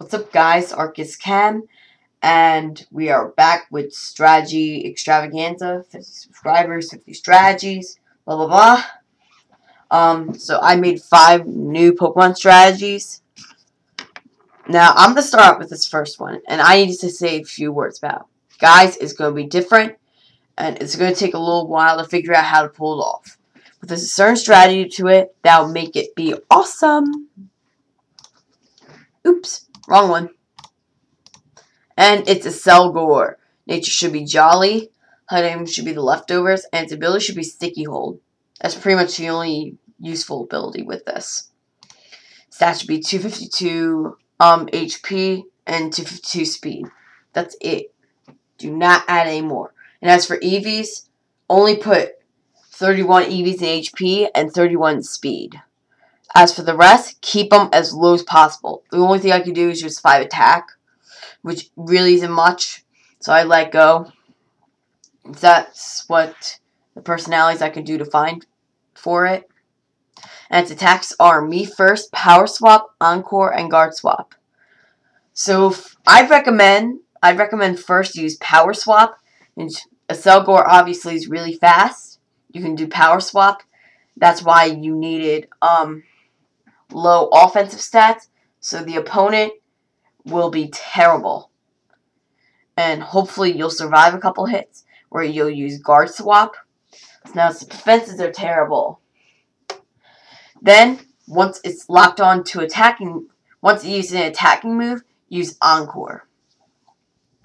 What's up, guys? Arcus Cam, and we are back with strategy extravaganza. 50 subscribers, 50 strategies, blah blah blah. So I made 5 new Pokemon strategies. Now I'm gonna start out with this first one, and I need to say a few words about. Guys, it's gonna be different, and it's gonna take a little while to figure out how to pull it off. But there's a certain strategy to it that will make it be awesome. Oops, wrong one. And it's ACCELGOR. Nature should be jolly. Her name should be the leftovers. And its ability should be sticky hold. That's pretty much the only useful ability with this. Stats should be 252 HP and 252 speed. That's it. Do not add any more. And as for EVs, only put 31 EVs in HP and 31 speed. As for the rest, keep them as low as possible. The only thing I could do is just 5 attack, which really isn't much, so I let go. That's what the personalities I can do to find for it. And its attacks are Me First, Power Swap, Encore, and Guard Swap. So I'd recommend first use Power Swap. And ACCELGOR obviously is really fast. You can do Power Swap. That's why you needed low offensive stats, so the opponent will be terrible. And hopefully you'll survive a couple hits where you'll use Guard Swap. Now the defenses are terrible. Then, once it's locked on to attacking, once you use an attacking move, use Encore.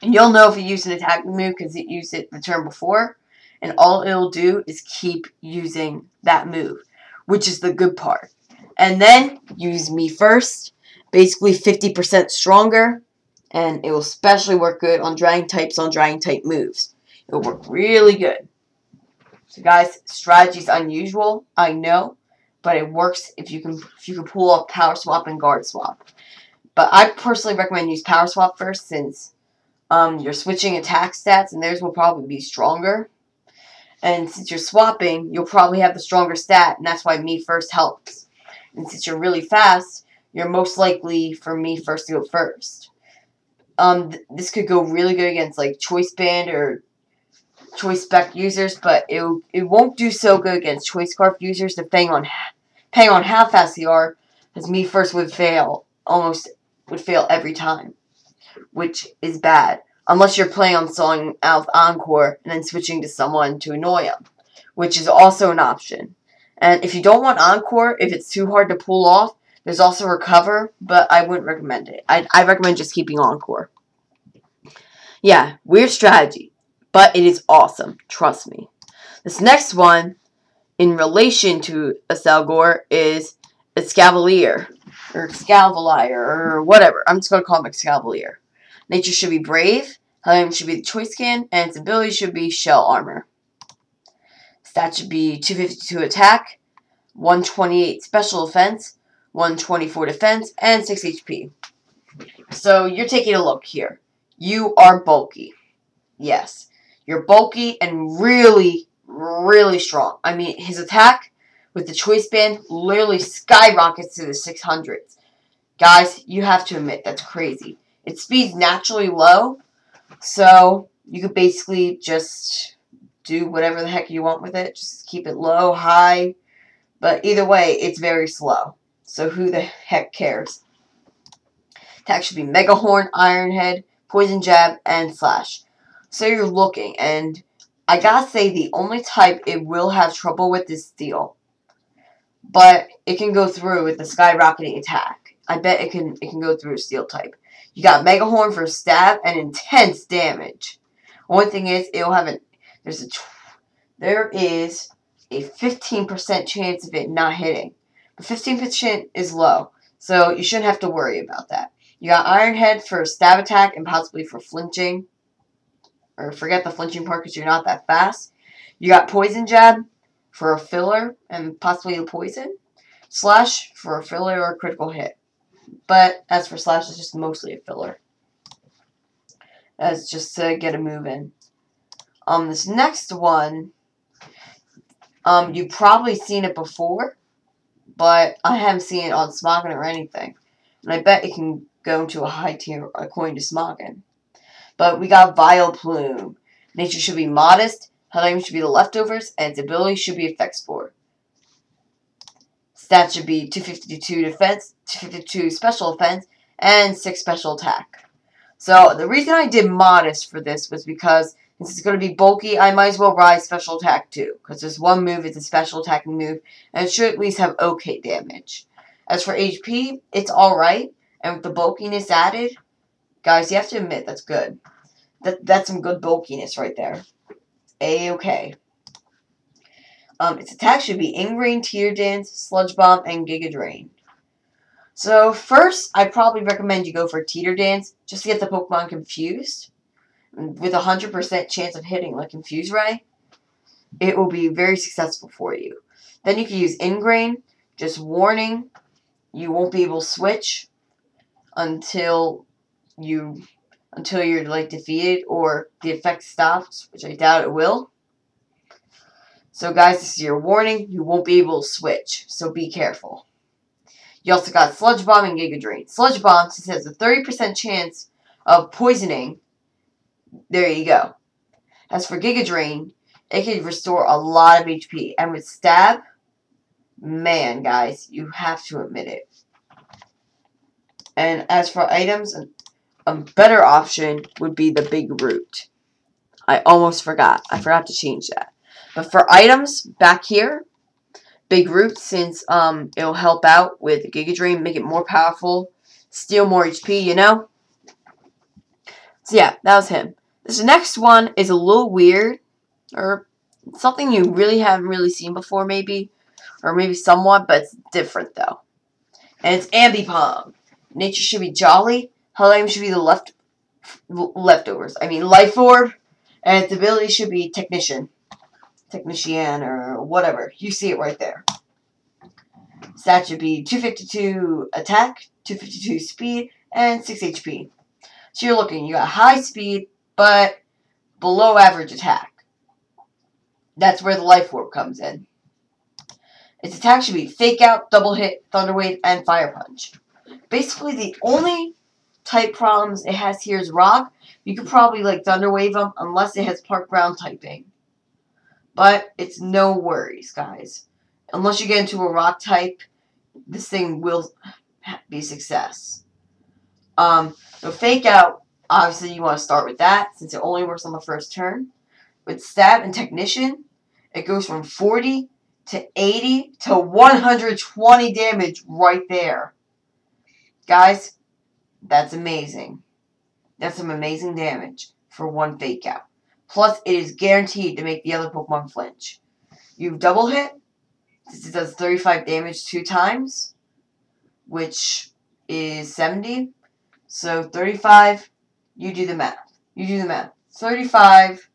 And you'll know if you use an attacking move because it used it the turn before. And all it'll do is keep using that move, which is the good part. And then, use Me First. Basically 50% stronger, and it will especially work good on Dragon types on Dragon type moves. It will work really good. So guys, strategy's unusual, I know, but it works if you can pull off Power Swap and Guard Swap. But I personally recommend use Power Swap first, since you're switching attack stats, and theirs will probably be stronger. And since you're swapping, you'll probably have the stronger stat, and that's why Me First helps. And since you're really fast, you're most likely for Me First to go first. This could go really good against like Choice Band or Choice Spec users, but it won't do so good against Choice Scarf users, depending on how fast they are, because Me First would fail every time, which is bad. Unless you're playing on someone out with Encore and then switching to someone to annoy them, which is also an option. And if you don't want Encore, if it's too hard to pull off, there's also Recover, but I wouldn't recommend it. I recommend just keeping Encore. Yeah, weird strategy, but it is awesome. Trust me. This next one, in relation to ACCELGOR, is Escavalier, or Extravaganza, or whatever. I'm just going to call him Escavalier. Nature should be brave. Her name should be the Choice Scan, and its ability should be Shell Armor. Stat should be 252 attack, 128 special defense, 124 defense, and 6 HP. So, you're taking a look here. You are bulky. Yes. You're bulky and really, really strong. I mean, his attack with the Choice Band literally skyrockets to the 600s. Guys, you have to admit, that's crazy. Its speed's naturally low, so you could basically just do whatever the heck you want with it. Just keep it low, high. But either way, it's very slow. So who the heck cares? Attack should be Mega Horn, Iron Head, Poison Jab, and Slash. So you're looking, and I gotta say the only type it will have trouble with is Steel. But it can go through with the skyrocketing attack. I bet it can go through a Steel type. You got Mega Horn for stab and intense damage. Only thing is, it'll have there is a 15% chance of it not hitting. But 15% is low, so you shouldn't have to worry about that. You got Iron Head for stab attack and possibly for flinching. Or forget the flinching part because you're not that fast. You got Poison Jab for a filler and possibly a poison. Slash for a filler or a critical hit. But as for Slash, it's just mostly a filler. That's just to get a move in. This next one, you've probably seen it before, but I haven't seen it on Smoggin or anything. And I bet it can go into a high tier according to Smoggin. But we got Vileplume. Nature should be modest. Highlighting should be the leftovers. And its ability should be effect score. Stats should be 252 defense, 252 special defense, and 6 special attack. So the reason I did modest for this was because since it's going to be bulky, I might as well rise special attack too. Because there's one move, it's a special attacking move, and it should at least have okay damage. As for HP, it's alright. And with the bulkiness added, guys, you have to admit, that's good. That's some good bulkiness right there. A-okay. Its attack should be Ingrain, Tear Dance, Sludge Bomb, and Giga Drain. So first, I probably recommend you go for Teeter Dance just to get the Pokemon confused. With a 100% chance of hitting like Confuse Ray, it will be very successful for you. Then you can use Ingrain. Just warning, you won't be able to switch until you're like defeated or the effect stops, which I doubt it will. So guys, this is your warning. You won't be able to switch, so be careful. You also got Sludge Bomb and Giga Drain. Sludge Bomb, since it has a 30% chance of poisoning, there you go. As for Giga Drain, it can restore a lot of HP. And with Stab, man, guys, you have to admit it. And as for items, a better option would be the Big Root. I almost forgot. I forgot to change that. But for items, back here, Big Root, since it'll help out with Giga Drain, make it more powerful, steal more HP, you know? So yeah, that was him. This next one is a little weird, or something you really haven't really seen before, maybe, or maybe somewhat, but it's different though. And it's ambipom. Nature should be jolly. Highlighting should be the leftovers. I mean, Life Orb, and its ability should be Technician, or whatever. You see it right there. Stat should be 252 attack, 252 speed, and 6 HP. So you're looking, you got high speed, but below average attack. That's where the Life Orb comes in. Its attack should be Fake Out, Double Hit, Thunder Wave, and Fire Punch. Basically, the only type problems it has here is Rock. You could probably like Thunder Wave them unless it has Park Ground typing. But it's no worries, guys. Unless you get into a Rock type, this thing will be a success. So Fake Out, obviously you want to start with that since it only works on the first turn. With Stab and Technician, it goes from 40 to 80 to 120 damage right there. Guys, that's amazing. That's some amazing damage for one Fake Out. Plus, it is guaranteed to make the other Pokemon flinch. You double hit. This does 35 damage 2 times, which is 70. So 35, you do the math. 35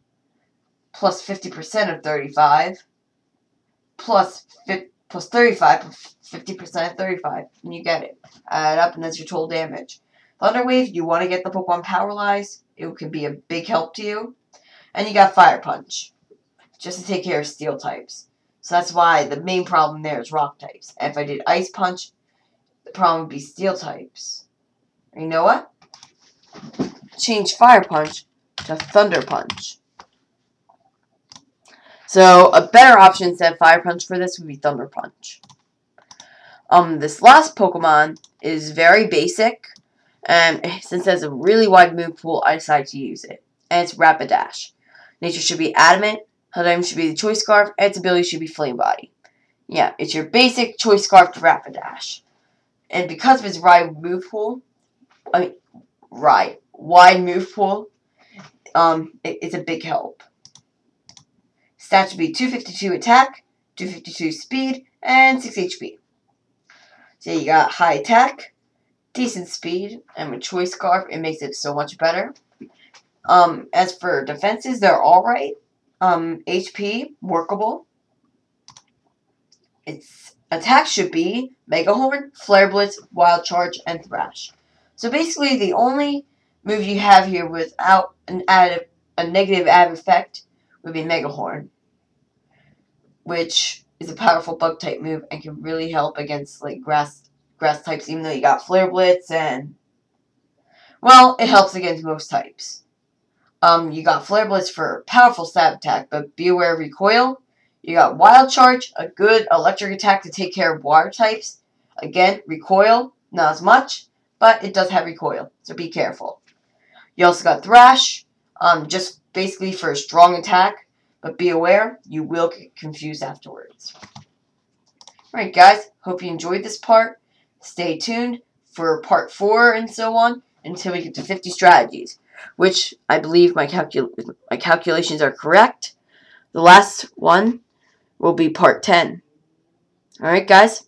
plus 50% of 35 plus 35 plus 50% of 35. And you get it. Add up and that's your total damage. Thunder Wave, you want to get the Pokemon paralyzed. It can be a big help to you. And you got Fire Punch, just to take care of Steel types. So that's why the main problem there is Rock types. And if I did Ice Punch, the problem would be Steel types. And you know what? Change Fire Punch to Thunder Punch. So a better option instead of Fire Punch for this would be Thunder Punch. This last Pokemon is very basic, and since it has a really wide move pool, I decided to use it. And it's Rapidash. Nature should be Adamant, Highlighting should be the Choice Scarf, and its ability should be Flame Body. Yeah, it's your basic Choice Scarf to Rapidash. And because of its wide move pool, it's a big help. Stats should be 252 attack, 252 speed, and 6 HP. So you got high attack, decent speed, and with Choice Scarf, it makes it so much better. As for defenses, they're alright. HP, workable. Its attack should be Mega Horn, Flare Blitz, Wild Charge, and Thrash. So basically, the only move you have here without a negative add effect would be Mega Horn, which is a powerful bug type move and can really help against like grass grass types, even though you got Flare Blitz, and, well, it helps against most types. You got Flare Blitz for powerful stab attack, but be aware of recoil. You got Wild Charge, a good electric attack to take care of water types. Again, recoil, not as much, but it does have recoil, so be careful. You also got Thrash, just basically for a strong attack, but be aware, you will get confused afterwards. Alright guys, hope you enjoyed this part. Stay tuned for part 4 and so on until we get to 50 strategies, which I believe my calculations are correct. The last one will be part 10. Alright guys,